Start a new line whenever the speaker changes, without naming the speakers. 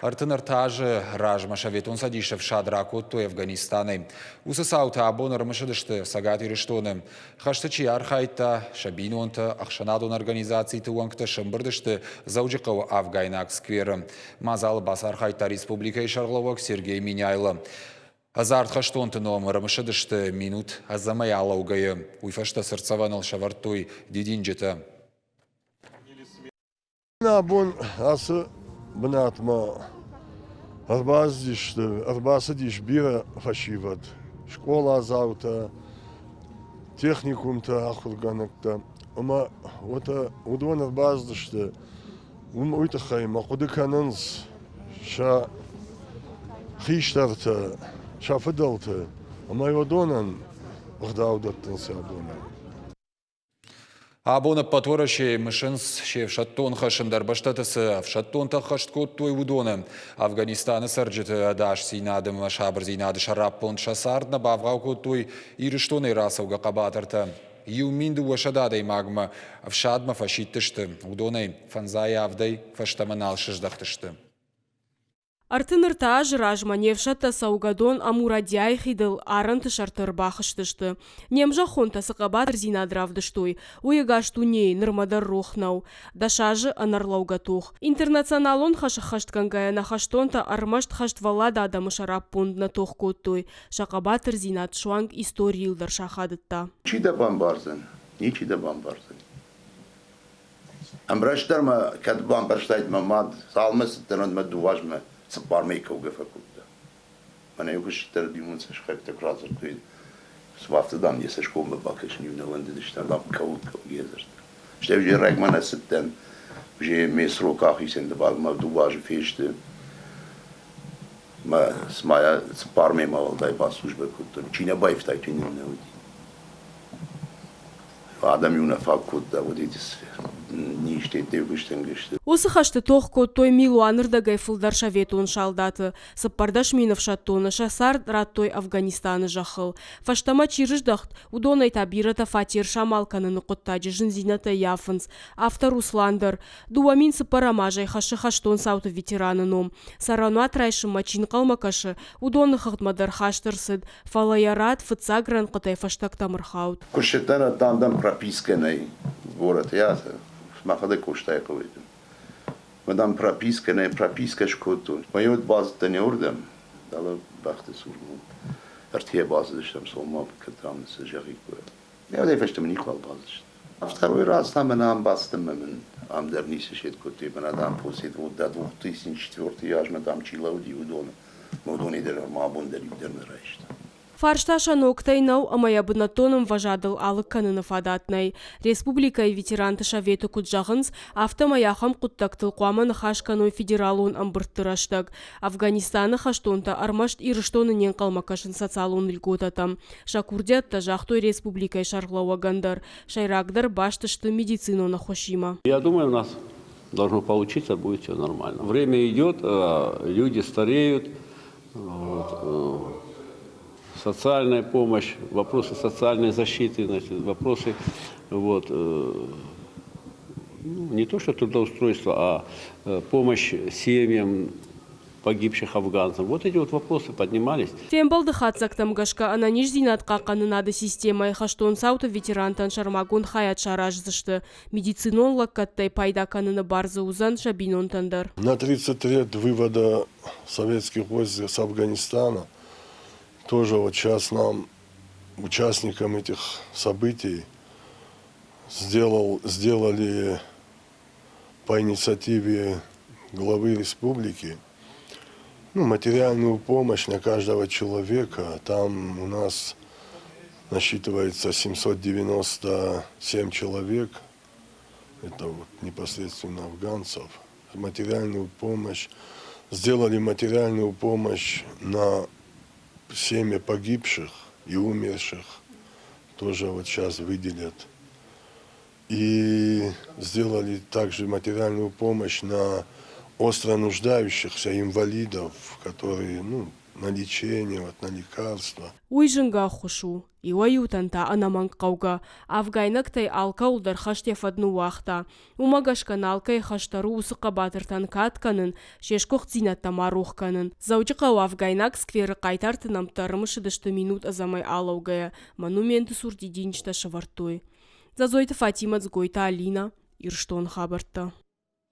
Артыныртажы ражма шаветун садишев шадраку той Афганистаны. Усысаута абонар мышыдышты сагат ириштоны. Хаштычи архайта шабинуанта ахшанадун организации туанкта шымбырдышты заужикау Афгайнак скверы. Мазал бас архайта республика шарловак Сергей Миняйлы. Азарт хаштонты номер мышыдышты минут азамаяла угайы. Уйфашта сырцаванал шавартуй дидинджета.
Абон асы бынатма арбасы диш бира фашиват. Школа азаута, техникумта ахурганакта. Ама ота удван арбаздышты. Уйтахай мақудыканынс ша хиштарта, ша фыдалта. Ама йодонан вғдаудаттынсы абона.
Абона патвораши мышынс шев шаттон хашындар баштатысы в шаттон тахашткот той удоны. Афганистаны сарджеты адаш зинадым шабыр зинады шараппон шасардна бавгавкот той ирыштоны расауга қабатырты. Юминду вашададай магма в шадма фашиттышты. Удоны фанзая авдай фаштаманал шыждахтышты.
Артыныртаж ражма невшата саугадон амурадяй хидыл аранты шартыр бахыштышты. Немжа хонта сықабатыр зинадравдыштой. Уйгашту ней нырмадар рохнау. Дашажы анарлаугатух. Интернационалон хашахашткангая нахаштонта армашт хаштвалада адамы шарап пундна тохкоттой. Шақабатыр зинад шуанг историилдар шахадытта.
Чида бамбарзен, ничида бамбарзен. Амбраштарма кад бамбарштайт мамад, салмас тернад дуважма. Сапармейка угефакуда. Мене югошитер димунса шхайта кразер той. Свафтадан є сашком бакеш нівнаванди диштар лап каутка угезерт. Ще вже регмана сеттен, вже ми сроках ісен дебаг ма дуваж феште. Ма смая сапармей мавал дай ба служба кутто. Чина байфтай той нівнавади. Адам юна факуда водитис.
Осы хашты тоқко той милуанырда гайфылдар шаветун шалдаты. Саппардаш минов шаттоны шасар раттой Афганистаны жахыл. Фаштама чирыждахт удонай табирата фатир шамалканы нұқыттаджы жынзината яфынс. Автор Русландар. Дуамин сапарамажай хашы хаштон сауты ветераны ном. Сарануа трайшы мачин қалмакашы удоны хақтмадар хаштырсыд. Фалаярат фыцагран қытай фаштак тамырхаут.
Кушетана тандам прописканай город ясы. Махада коштай ковидим. Мадам прописка не прописка шкоту. Мојот базата не урдам. Дала бахте сурму. Артия база диштам солма катам се жари кое. Я да фештам никол база. А второй раз там нам бастам мен ам дернисе шет коте мадам посет вот до 2004 яж мадам чила уди удона. Модони дер мабун дер раишта.
Фаршташа ноктайнау амая бынатоным важадыл алық канынов адатнай. Республика и ветеранты шавету куджағынс автомаяхам құттактыл қуамын хашканой федералуын амбырттыраштаг. Афганистаны хаштонта армашт ирыштонынен қалмакашын социалун льготатам. Шакурдятта жахтой республикай шарглауа гандар. Шайрагдар баштышты медицину на хошима.
Я думаю, у нас должно получиться, будет все нормально. Время идет, люди стареют. Социальная помощь, вопросы социальной защиты, значит, вопросы не то что трудоустройство, а помощь семьям погибших афганцев. Вот эти вот вопросы поднимались.
Фембалды хатсактам гашка ананиш зинатқа қанынады системай хаштон сауты ветерантан шармагун хаят шаражзышты. Медицинон лаккаттай пайда каныны барзы узан шабинон тандар.
На 30 лет вывода советских войск с Афганистана тоже вот сейчас нам, участникам этих событий, сделали по инициативе главы республики материальную помощь на каждого человека. Там у нас насчитывается 797 человек. Это вот непосредственно афганцев. Материальную помощь. Сделали материальную помощь на семьи погибших и умерших. Тоже вот сейчас выделят. И сделали также материальную помощь на остро нуждающихся инвалидов, которые на лечение, на лекарства.
Уйжынга хушу. Иуаютанта анаманг қауға. Афгайнақтай алқа ұлдар хаштефадну уақта. Умагашкан алқай хаштару усыққа батыртан катканын, шешкоқ зинатта марухканын. Заучықау Афгайнақ сквері қайтартынамтарымышы дышты минут азамай алаугая. Монументы сурдидинчта шавартой. Зазойты Фатима Цгойта Алина. Ирштон хабарта.